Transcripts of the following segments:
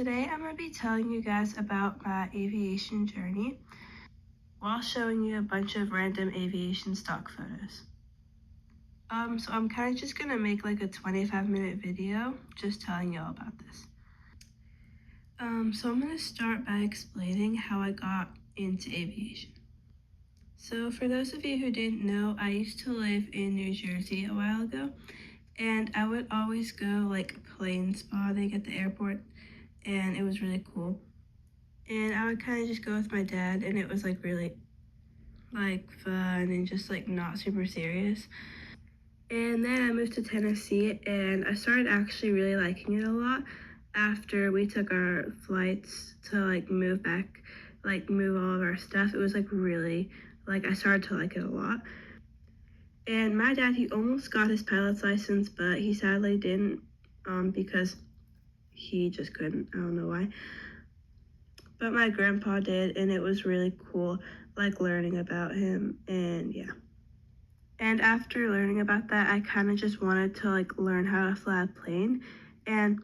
Today I'm going to be telling you guys about my aviation journey while showing you a bunch of random aviation stock photos. So I'm kind of just going to make like a 25-minute video just telling you all about this. So I'm going to start by explaining how I got into aviation. So for those of you who didn't know, I used to live in New Jersey a while ago, and I would always go like plane spotting at the airport, and it was really cool. And I would kind of just go with my dad, and it was like really like fun and just like not super serious. And then I moved to Tennessee, and I started actually really liking it a lot after we took our flights to like move back, like move all of our stuff. It was like really, like I started to like it a lot. And my dad, he almost got his pilot's license, but he sadly didn't because he just couldn't. I don't know why. But my grandpa did, and it was really cool, like learning about him, and yeah. And after learning about that, I kind of just wanted to like learn how to fly a plane. And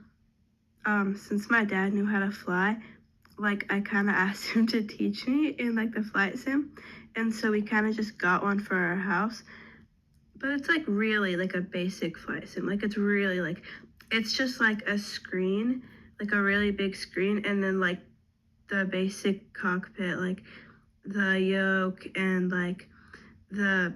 since my dad knew how to fly, like I kind of asked him to teach me in like the flight sim. And so we kind of just got one for our house. But it's like really like a basic flight sim. Like it's really like, it's just like a screen, like a really big screen, and then like the basic cockpit, like the yoke and the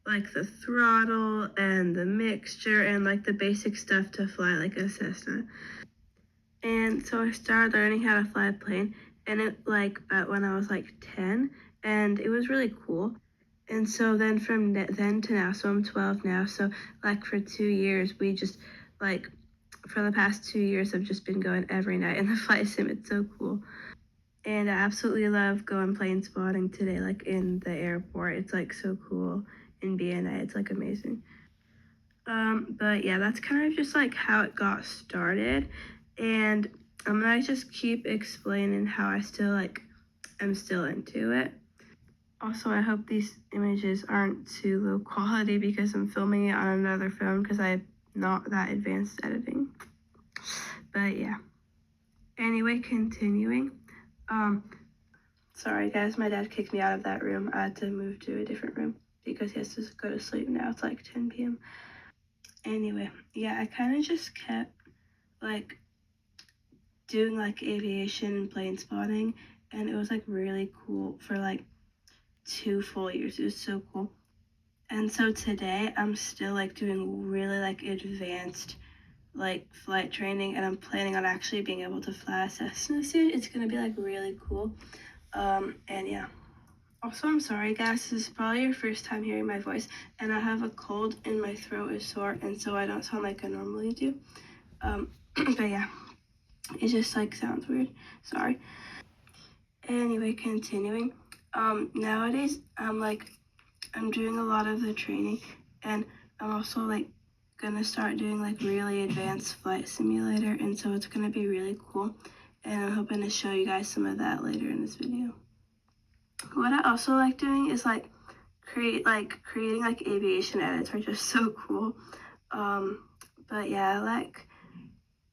the throttle and the mixture and like the basic stuff to fly like a Cessna. And so I started learning how to fly a plane, and it like when I was like 10, and it was really cool. And so then from then to now, so I'm 12 now, so like for 2 years we just like for the past 2 years I've just been going every night in the flight sim. It's so cool. And I absolutely love going plane spotting today, like in the airport. It's like so cool in BNA. It's like amazing. But yeah, that's kind of just like how it got started. And I'm gonna just keep explaining how I'm still into it. Also, I hope these images aren't too low quality because I'm filming it on another phone because I'm not that advanced editing. But yeah. Anyway, continuing. Sorry guys, my dad kicked me out of that room. I had to move to a different room because he has to go to sleep now. It's like 10 p.m. Anyway, yeah, I kind of just kept like doing like aviation and plane spotting, and it was like really cool for like 2 full years. It was so cool. And so today I'm still like doing really like advanced like flight training, and I'm planning on actually being able to fly a Cessna soon. It's gonna be like really cool. And yeah. Also, I'm sorry guys, this is probably your first time hearing my voice, and I have a cold and my throat is sore, and so I don't sound like I normally do. But yeah, it just like sounds weird. Sorry. Anyway, continuing. Nowadays I'm doing a lot of the training, and I'm also like gonna start doing like really advanced flight simulator, and so it's gonna be really cool. And I'm hoping to show you guys some of that later in this video. What I also like doing is like creating like aviation edits are just so cool. But yeah, I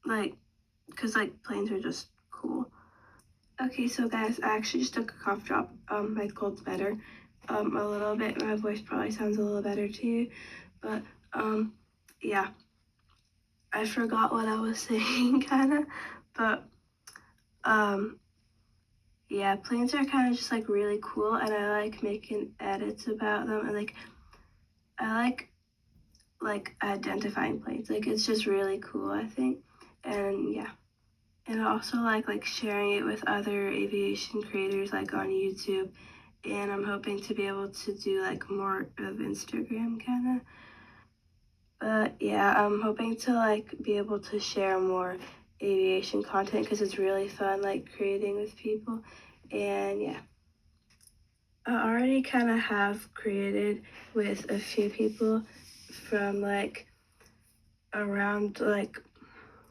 like because like planes are just cool. Okay, so guys, I actually just took a cough drop. My cold's better. A little bit. My voice probably sounds a little better to you, but yeah, I forgot what I was saying, kind of, but yeah, planes are kind of just like really cool, and I like making edits about them, and like I like identifying planes. Like it's just really cool, I think, and yeah. And I also like sharing it with other aviation creators like on YouTube, and I'm hoping to be able to do like more of Instagram kind of. But yeah, I'm hoping to like be able to share more aviation content because it's really fun like creating with people. And yeah, I already kind of have created with a few people from like around like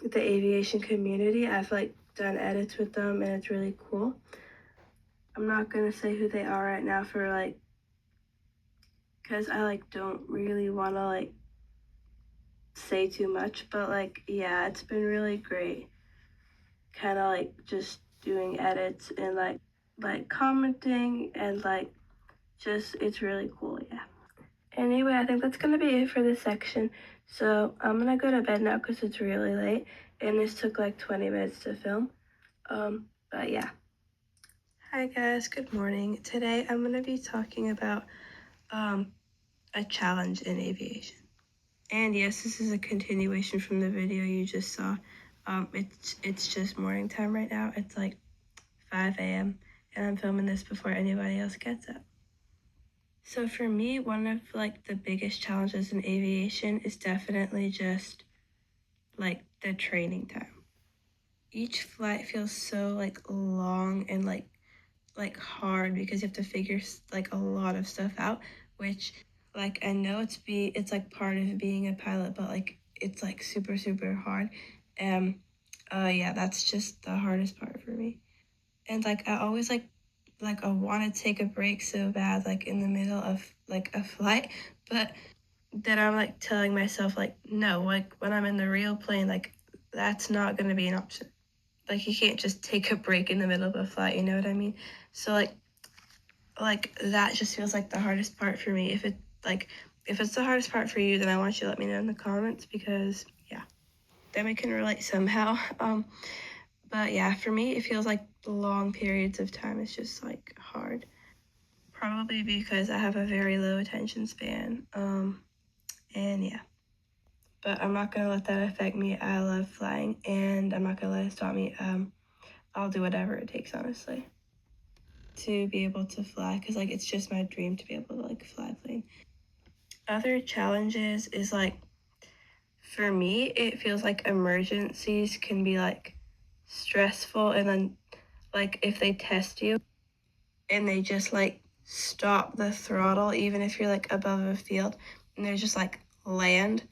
the aviation community. I've like done edits with them, and it's really cool. I'm not gonna say who they are right now for like because I like don't really want to like say too much, but like yeah, it's been really great. kind of like just doing edits and like commenting and like just it's really cool, yeah. Anyway, I think that's gonna be it for this section. So I'm gonna go to bed now because it's really late and this took like 20 minutes to film. But yeah. Hi guys, good morning. Today I'm gonna be talking about a challenge in aviation. And yes, this is a continuation from the video you just saw. It's just morning time right now. It's like 5 a.m. and I'm filming this before anybody else gets up. So for me, one of like the biggest challenges in aviation is definitely just like the training time. Each flight feels so like long and like hard because you have to figure like a lot of stuff out, which like I know it's like part of being a pilot, but like it's like super hard. Yeah, that's just the hardest part for me. And like I always like I want to take a break so bad like in the middle of like a flight, but then I'm like telling myself like no, like when I'm in the real plane, like that's not going to be an option. Like you can't just take a break in the middle of a flight, you know what I mean? So like that just feels like the hardest part for me. If it's the hardest part for you, then I want you to let me know in the comments because yeah, then we can relate somehow. But yeah, for me it feels like long periods of time is just like hard. Probably because I have a very low attention span. And yeah. But I'm not gonna let that affect me. I love flying and I'm not gonna let it stop me. I'll do whatever it takes honestly to be able to fly because like it's just my dream to be able to like fly a plane. Other challenges is like for me it feels like emergencies can be like stressful, and then like if they test you and they just like stop the throttle even if you're like above a field and they're just like land,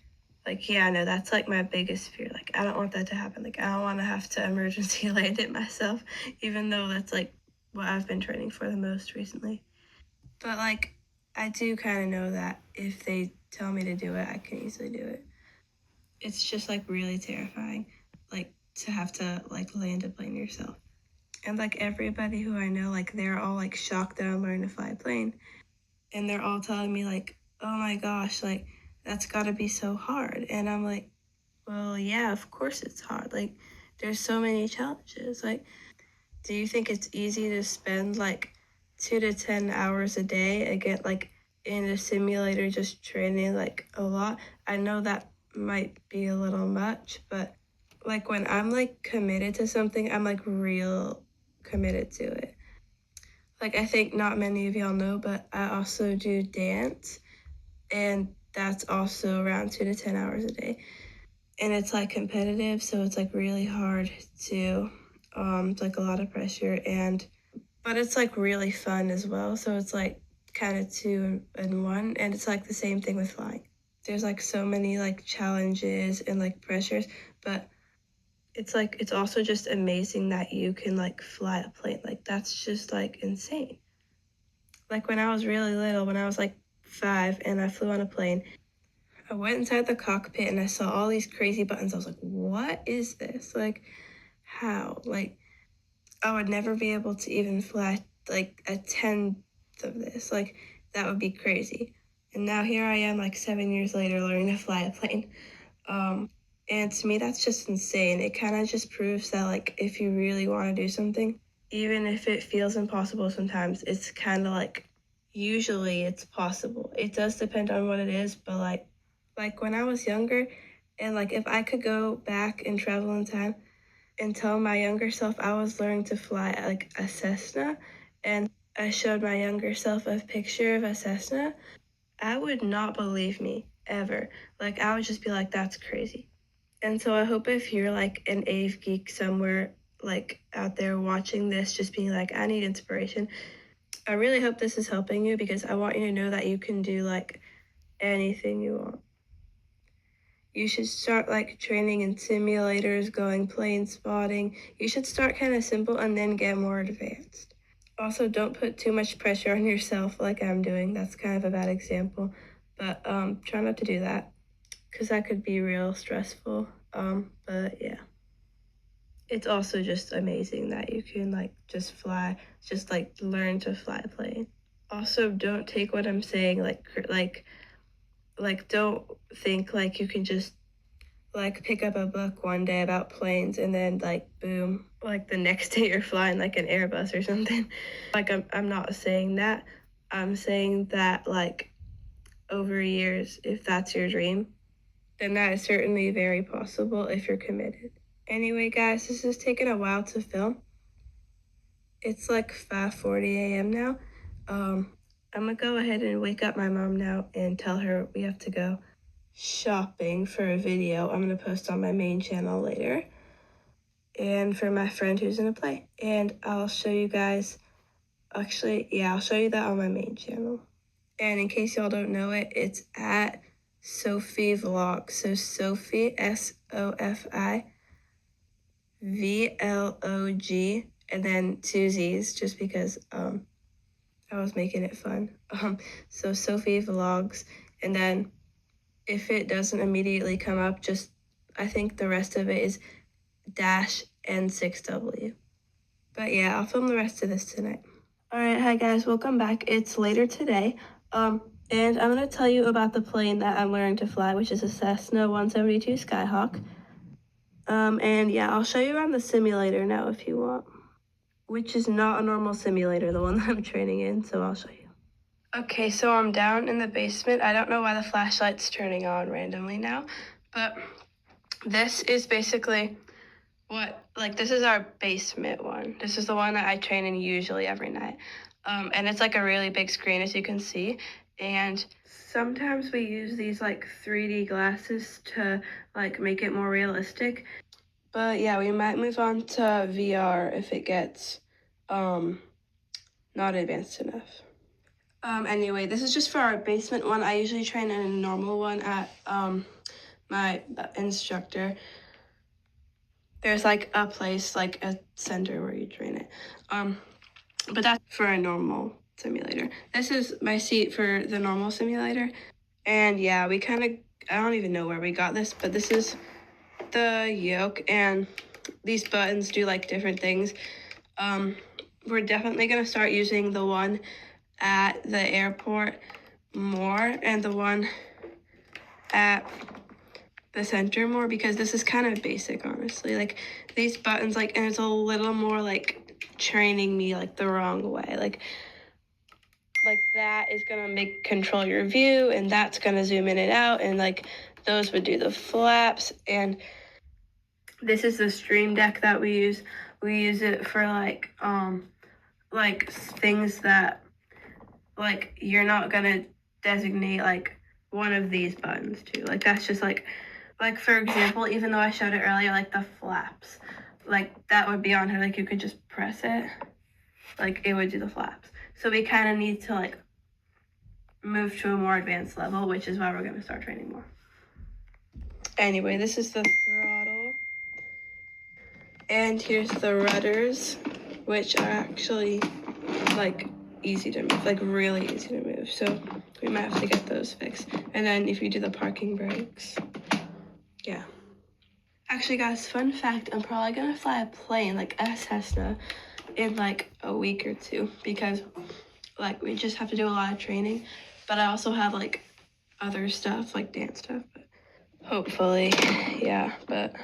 like yeah, no, that's like my biggest fear. Like I don't want that to happen. Like I don't want to have to emergency land it myself, even though that's like what I've been training for the most recently. But like I do kind of know that if they tell me to do it, I can easily do it. It's just like really terrifying, like to have to like land a plane yourself. And like everybody who I know, like they're all like shocked that I'm learning to fly a plane. And they're all telling me like, oh my gosh, like that's gotta be so hard. And I'm like, well, yeah, of course it's hard. Like there's so many challenges. Like, do you think it's easy to spend like 2 to 10 hours a day again, like in a simulator just training like a lot? I know that might be a little much, but like when I'm like committed to something, I'm like real committed to it. Like I think not many of y'all know, but I also do dance, and that's also around 2 to 10 hours a day. And it's like competitive, so it's like really hard to it's like a lot of pressure, and but it's like really fun as well. So it's like kind of two in one, and it's like the same thing with flying. There's like so many like challenges and like pressures, but it's like it's also just amazing that you can like fly a plane. Like that's just like insane. Like when I was really little, when I was like 5 and I flew on a plane, I went inside the cockpit and I saw all these crazy buttons. I was like, what is this? Like, how? Like, I would never be able to even fly like a tenth of this. Like, that would be crazy. And now here I am, like 7 years later, learning to fly a plane. And to me, that's just insane. It kind of just proves that, like, if you really want to do something, even if it feels impossible sometimes, it's kind of like usually it's possible. It does depend on what it is, but like when I was younger, and like if I could go back and travel in time and tell my younger self I was learning to fly like a Cessna, and I showed my younger self a picture of a Cessna, I would not believe me ever. Like I would just be like, that's crazy. And so I hope if you're like an AV geek somewhere like out there watching this, just being like, I need inspiration. I really hope this is helping you because I want you to know that you can do like anything you want. You should start like training in simulators, going plane spotting. You should start kind of simple and then get more advanced. Also, don't put too much pressure on yourself like I'm doing. That's kind of a bad example, but try not to do that because that could be real stressful. But yeah. it's also just amazing that you can like just fly, just like learn to fly a plane. Also, don't take what I'm saying like don't think like you can just like pick up a book one day about planes and then like boom, like the next day you're flying like an Airbus or something. Like I'm not saying that. I'm saying that like over years, if that's your dream, then that is certainly very possible if you're committed. Anyway, guys, this has taken a while to film. It's like 5:40 a.m. now. I'm gonna go ahead and wake up my mom now and tell her we have to go shopping for a video I'm gonna post on my main channel later, and for my friend who's gonna play. And I'll show you guys. Actually, yeah, I'll show you that on my main channel. And in case y'all don't know it, it's at Sophie Vlog. So Sophie, SOFIVLOG, and then two Z's just because I was making it fun. So Sophie Vlogs, and then if it doesn't immediately come up, just I think the rest of it is dash N6W. But yeah, I'll film the rest of this tonight. Alright, hi guys, welcome back. It's later today. And I'm gonna tell you about the plane that I'm learning to fly, which is a Cessna 172 Skyhawk. And yeah, I'll show you around the simulator now if you want, which is not a normal simulator, the one that I'm training in, so I'll show you. Okay, so I'm down in the basement. I don't know why the flashlight's turning on randomly now, but this is basically this is our basement one. This is the one that I train in usually every night. And it's like a really big screen, as you can see. And sometimes we use these like 3D glasses to like make it more realistic. But yeah, we might move on to VR if it gets not advanced enough. Anyway, this is just for our basement one. I usually train in a normal one at my instructor. There's like a place, like a center where you train it. But that's for a normal simulator. This is my seat for the normal simulator. And yeah, we kind of, I don't even know where we got this, but this is the yoke, and these buttons do like different things. We're definitely gonna start using the one at the airport more and the one at the center more, because this is kind of basic, honestly. Like these buttons, like, and it's a little more like training me like the wrong way. Like that is gonna make control your view, and that's gonna zoom in and out, and like those would do the flaps. And this is the stream deck that we use. We use it for like things that like you're not gonna designate like one of these buttons to. Like that's just like for example, even though I showed it earlier, like the flaps, like that would be on here. Like you could just press it, like it would do the flaps. So we kind of need to like move to a more advanced level, which is why we're gonna start training more. Anyway, this is the throttle. And here's the rudders, which are actually like easy to move, like really easy to move. So we might have to get those fixed. And then if you do the parking brakes, yeah. Actually, guys, fun fact, I'm probably gonna fly a plane, like a Cessna, in like a week or two, because like we just have to do a lot of training. But I also have like other stuff, like dance stuff, but hopefully, yeah. But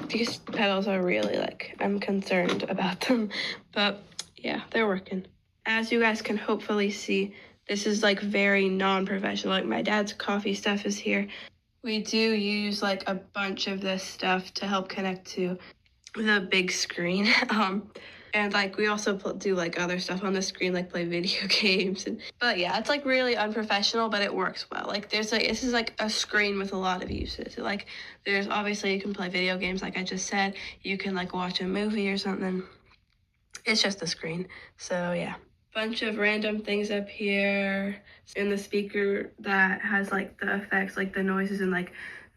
these pedals are really like, I'm concerned about them, but yeah, they're working. As you guys can hopefully see, this is like very non-professional. Like my dad's coffee stuff is here. We do use like a bunch of this stuff to help connect to the big screen. And like we also do like other stuff on the screen, like play video games. But yeah, it's like really unprofessional, but it works well. Like there's like, this is like a screen with a lot of uses. Like there's obviously you can play video games, like I just said. You can like watch a movie or something. It's just a screen. So yeah. Bunch of random things up here in the speaker that has like the effects, like the noises and like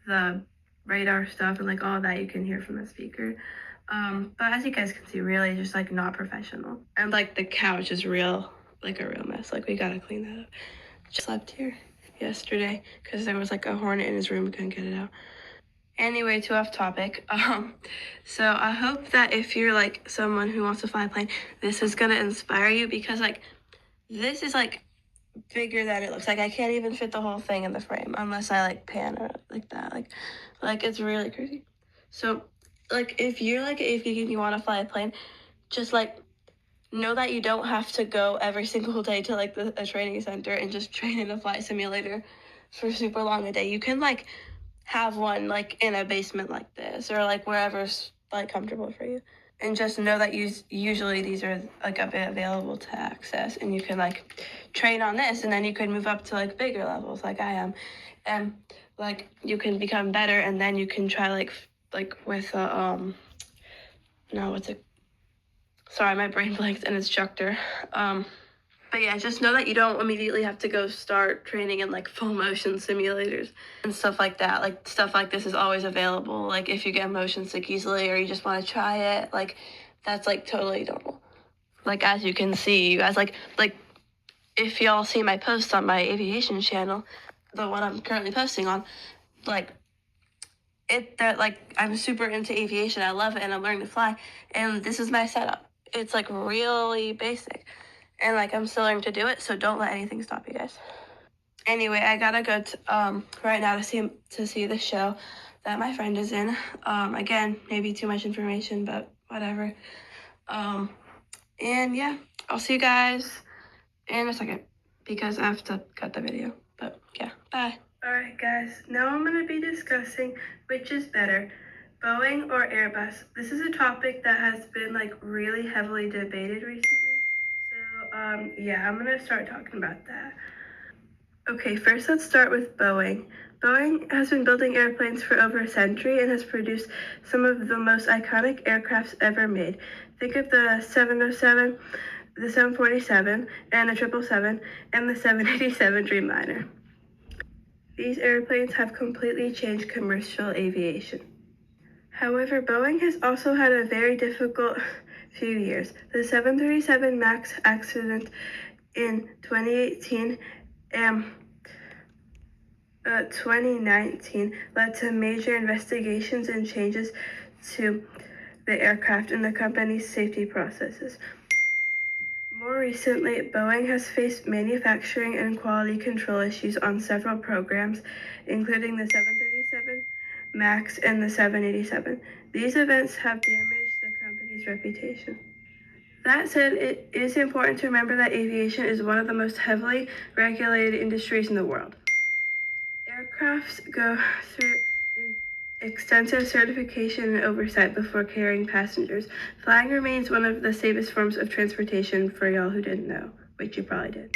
the radar stuff and like all that you can hear from the speaker. But as you guys can see, really just like not professional. And like the couch is real, like a real mess. Like we gotta clean that up. Just slept here yesterday because there was like a hornet in his room, we couldn't get it out. Anyway, too off topic. So I hope that if you're like someone who wants to fly a plane, this is gonna inspire you because like this is like bigger than it looks. Like I can't even fit the whole thing in the frame unless I like pan or like that. Like it's really crazy. So like if you're like if you want to fly a plane, just like know that you don't have to go every single day to like a training center and just train in a flight simulator for super long a day. You can like have one like in a basement like this or like wherever's like comfortable for you. And just know that usually these are like a bit available to access and you can like train on this and then you can move up to like bigger levels like I am. And like you can become better and then you can try like with no what's it, sorry my brain blanked, an instructor. But yeah, just know that you don't immediately have to go start training in like full motion simulators and stuff like that. Like stuff like this is always available. Like if you get motion sick easily or you just want to try it, like that's like totally normal. Like as you can see, you guys like if y'all see my posts on my aviation channel, the one I'm currently posting on, like that like I'm super into aviation. I love it and I'm learning to fly. And this is my setup. It's like really basic. And like I'm still learning to do it, so don't let anything stop you guys. Anyway, I gotta go right now to see the show that my friend is in. Again, maybe too much information, but whatever. And yeah, I'll see you guys in a second because I have to cut the video. But yeah, bye. Alright guys, now I'm going to be discussing which is better, Boeing or Airbus. This is a topic that has been like really heavily debated recently. So yeah, I'm going to start talking about that. Okay, first let's start with Boeing. Boeing has been building airplanes for over a century and has produced some of the most iconic aircrafts ever made. Think of the 707, the 747, and the 777, and the 787 Dreamliner. These airplanes have completely changed commercial aviation. However, Boeing has also had a very difficult few years. The 737 MAX accident in 2018 and 2019 led to major investigations and changes to the aircraft and the company's safety processes. More recently, Boeing has faced manufacturing and quality control issues on several programs, including the 737 MAX and the 787. These events have damaged the company's reputation. That said, it is important to remember that aviation is one of the most heavily regulated industries in the world. Aircrafts go through extensive certification and oversight before carrying passengers. Flying remains one of the safest forms of transportation for y'all who didn't know, which you probably did.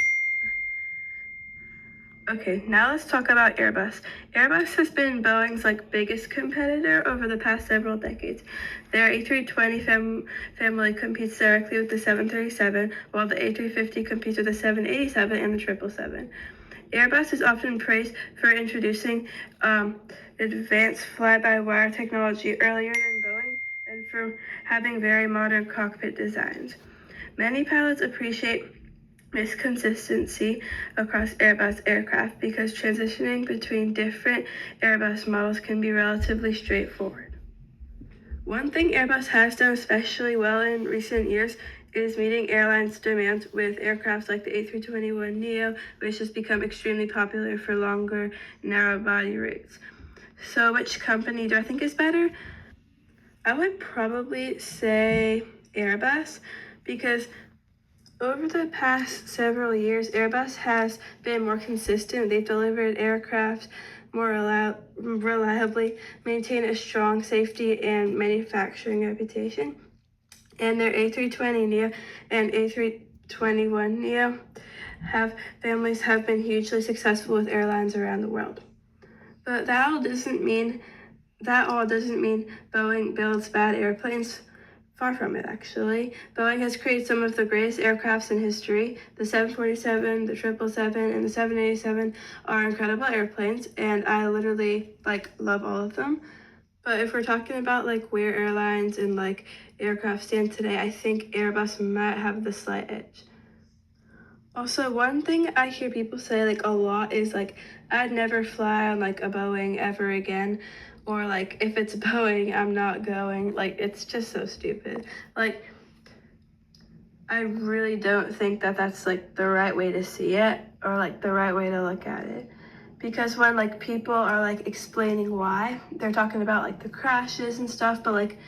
Okay, now let's talk about Airbus. Airbus has been Boeing's biggest competitor over the past several decades. Their A320 family competes directly with the 737, while the A350 competes with the 787 and the 777. Airbus is often praised for introducing advanced fly-by-wire technology earlier than Boeing and for having very modern cockpit designs. Many pilots appreciate this consistency across Airbus aircraft because transitioning between different Airbus models can be relatively straightforward. One thing Airbus has done especially well in recent years is meeting airlines' demands with aircraft like the A321neo, which has become extremely popular for longer, narrow-body routes. So which company do I think is better? I would probably say Airbus because over the past several years, Airbus has been more consistent. They've delivered aircraft more reliably, maintained a strong safety and manufacturing reputation, and their A320neo and A321neo families have been hugely successful with airlines around the world. But that all doesn't mean Boeing builds bad airplanes. Far from it, actually. Boeing has created some of the greatest aircrafts in history. The 747, the 777, and the 787 are incredible airplanes, and I literally love all of them. But if we're talking about where airlines and aircraft stand today, I think Airbus might have the slight edge. Also, one thing I hear people say a lot is I'd never fly on a Boeing ever again, Or like, if it's Boeing, I'm not going. Like, it's just so stupid. Like, I really don't think that that's like the right way to see it, or like the right way to look at it. Because when like people are like explaining why, they're talking about like the crashes and stuff, but like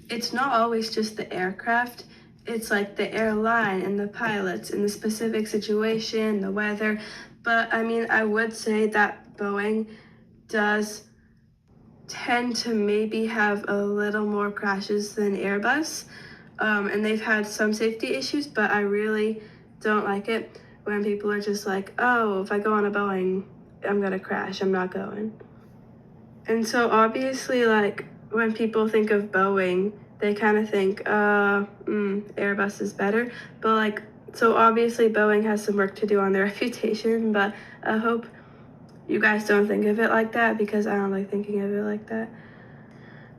it's not always just the aircraft. It's like the airline and the pilots and the specific situation, the weather. But I mean, I would say that Boeing does tend to maybe have a little more crashes than Airbus. And they've had some safety issues, but I really don't like it when people are just like, oh, if I go on a Boeing, I'm gonna crash, I'm not going. And so obviously, like, when people think of Boeing, they kind of think, Airbus is better. But like, so obviously Boeing has some work to do on their reputation, but I hope you guys don't think of it like that, because I don't like thinking of it like that.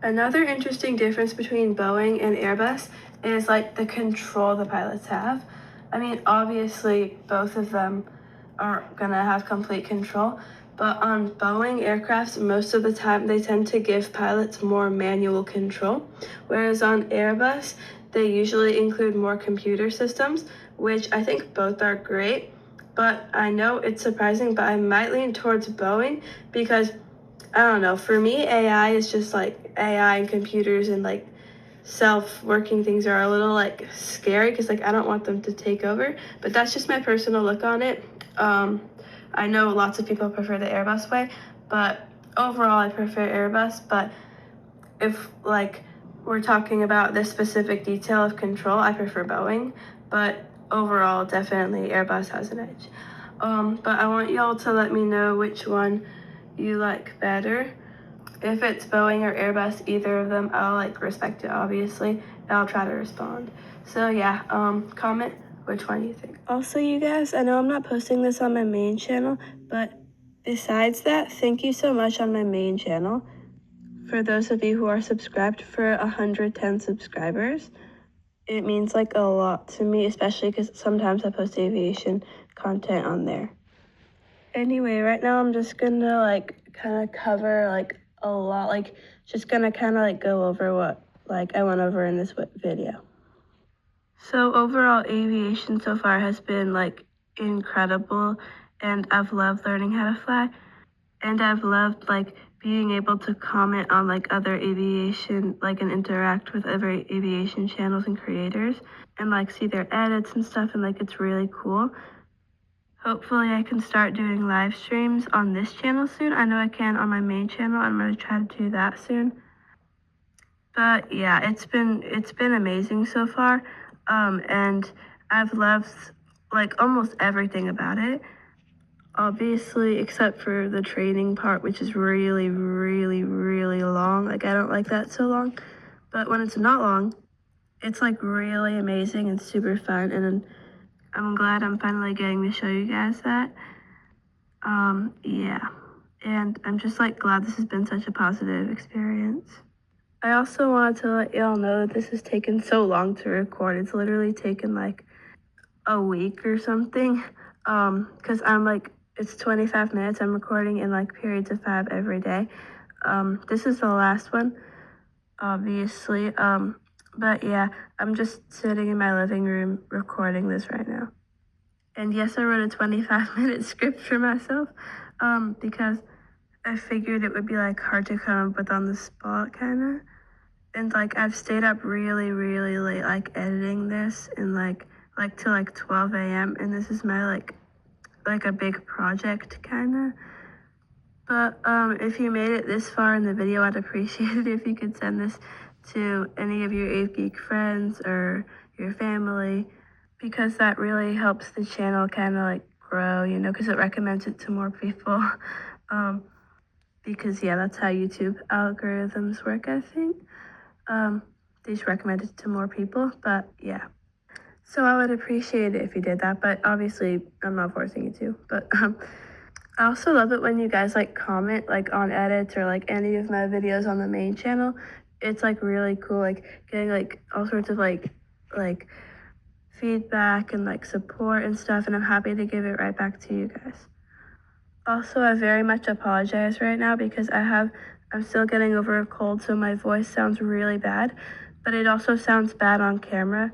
Another interesting difference between Boeing and Airbus is like the control the pilots have. I mean, obviously both of them are gonna have complete control, but on Boeing aircrafts, most of the time they tend to give pilots more manual control, whereas on Airbus, they usually include more computer systems, which I think both are great. But I know it's surprising, but I might lean towards Boeing because I don't know. For me, AI is just like AI and computers and like self-working things are a little like scary because like I don't want them to take over. But that's just my personal look on it. I know lots of people prefer the Airbus way, but overall I prefer Airbus. But if like we're talking about this specific detail of control, I prefer Boeing. But overall, definitely Airbus has an edge. But I want y'all to let me know which one you like better. If it's Boeing or Airbus, either of them, I'll like respect it, obviously, and I'll try to respond. So yeah, comment which one you think. Also, you guys, I know I'm not posting this on my main channel, but besides that, thank you so much on my main channel for those of you who are subscribed for 110 subscribers. It means like a lot to me, especially because sometimes I post aviation content on there. Anyway, right now I'm just gonna like kind of cover like a lot, like just gonna kind of like go over what like I went over in this video. So overall, aviation so far has been like incredible, and I've loved learning how to fly, and I've loved like being able to comment on like other aviation, like, and interact with other aviation channels and creators, and like see their edits and stuff, and like it's really cool. Hopefully I can start doing live streams on this channel soon. I know I can on my main channel. I'm going to try to do that soon. But yeah, it's been amazing so far. And I've loved like almost everything about it. Obviously, except for the training part, which is really, really, really long. Like, I don't like that so long. But when it's not long, it's like really amazing and super fun. And I'm glad I'm finally getting to show you guys that. Yeah. And I'm just like glad this has been such a positive experience. I also wanted to let y'all know that this has taken so long to record. It's literally taken like a week or something. Cause I'm like, it's 25 minutes. I'm recording in like periods of 5 every day. This is the last one, obviously. But yeah, I'm just sitting in my living room recording this right now. And yes, I wrote a 25-minute script for myself, because I figured it would be like hard to come up with on the spot, kind of. And like I've stayed up really, really late, like editing this, and like till like 12 a.m. And this is my like a big project, kind of. But if you made it this far in the video, I'd appreciate it if you could send this to any of your Ave Geek friends or your family, because that really helps the channel kind of like grow, you know, because it recommends it to more people. Because yeah, that's how YouTube algorithms work, I think. They just recommend it to more people, but yeah. So I would appreciate it if you did that, but obviously I'm not forcing you to. But I also love it when you guys like comment like on edits or like any of my videos on the main channel. It's like really cool, like getting like all sorts of like feedback and like support and stuff, and I'm happy to give it right back to you guys. Also, I very much apologize right now because I have I'm still getting over a cold, so my voice sounds really bad, but it also sounds bad on camera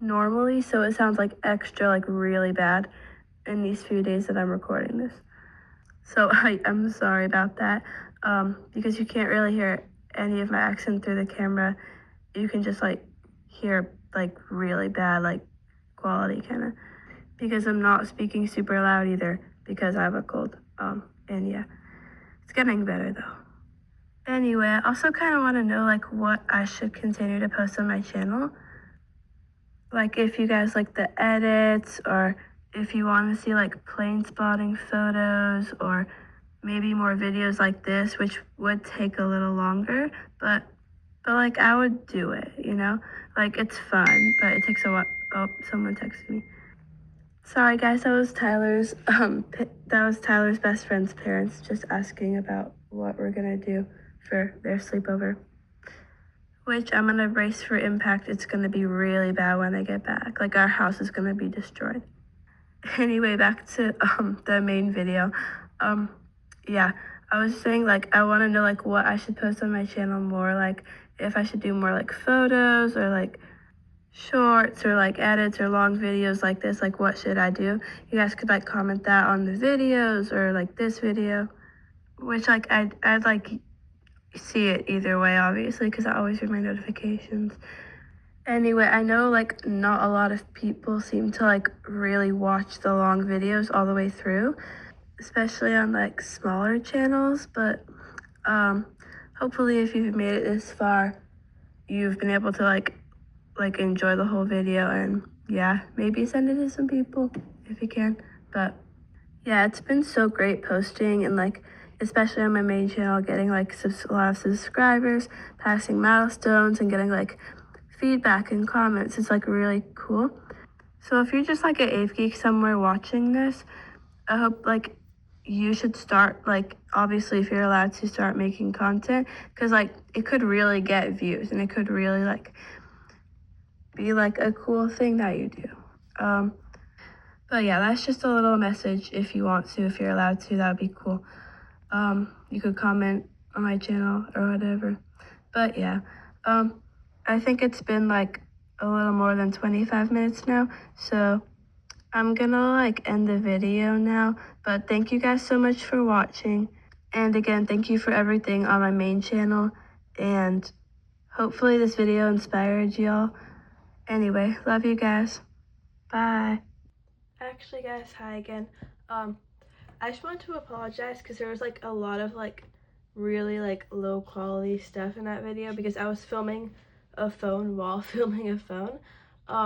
normally, so it sounds like extra, like really bad in these few days that I'm recording this. So I'm sorry about that, because you can't really hear any of my accent through the camera. You can just like hear like really bad like quality kind of, because I'm not speaking super loud either because I have a cold. And yeah, it's getting better though. Anyway, I also kind of want to know like what I should continue to post on my channel. Like if you guys like the edits, or if you want to see like plane spotting photos, or maybe more videos like this, which would take a little longer, but like I would do it, you know? Like it's fun, but it takes a while. Oh, someone texted me. Sorry guys, that was Tyler's best friend's parents just asking about what we're gonna do for their sleepover. Which I'm gonna brace for impact. It's gonna be really bad when I get back. Like our house is gonna be destroyed. Anyway, back to the main video. Yeah, I was saying like I want to know like what I should post on my channel more, like if I should do more like photos or like shorts or like edits or long videos like this. Like what should I do? You guys could like comment that on the videos or like this video, which like I'd like see it either way, obviously, because I always read my notifications. Anyway, I know like not a lot of people seem to like really watch the long videos all the way through, especially on like smaller channels, but hopefully if you've made it this far, you've been able to like enjoy the whole video, and yeah, maybe send it to some people if you can. But yeah, it's been so great posting, and like especially on my main channel, getting like a lot of subscribers, passing milestones, and getting like feedback and comments. It's like really cool. So if you're just like an Ave Geek somewhere watching this, I hope like you should start, like obviously if you're allowed to, start making content, because like it could really get views and it could really like be like a cool thing that you do. But yeah, that's just a little message. If you want to, if you're allowed to, that would be cool. You could comment on my channel or whatever. But yeah, I think it's been like a little more than 25 minutes now, so I'm gonna like end the video now. But thank you guys so much for watching, and again, thank you for everything on my main channel, and hopefully this video inspired y'all. Anyway, love you guys. Bye. Actually guys, hi again. I just wanted to apologize because there was like a lot of like really like low quality stuff in that video because I was filming a phone while filming a phone.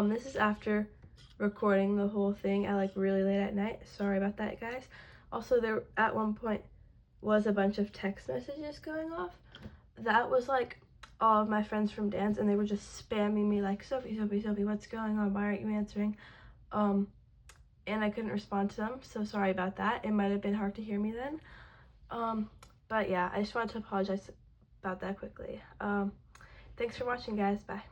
This is after recording the whole thing at like really late at night. Sorry about that guys. Also, there at one point was a bunch of text messages going off. That was like all of my friends from dance, and they were just spamming me like, Sophie, what's going on? Why aren't you answering? And I couldn't respond to them, so sorry about that. It might have been hard to hear me then. But yeah, I just wanted to apologize about that quickly. Thanks for watching guys, bye.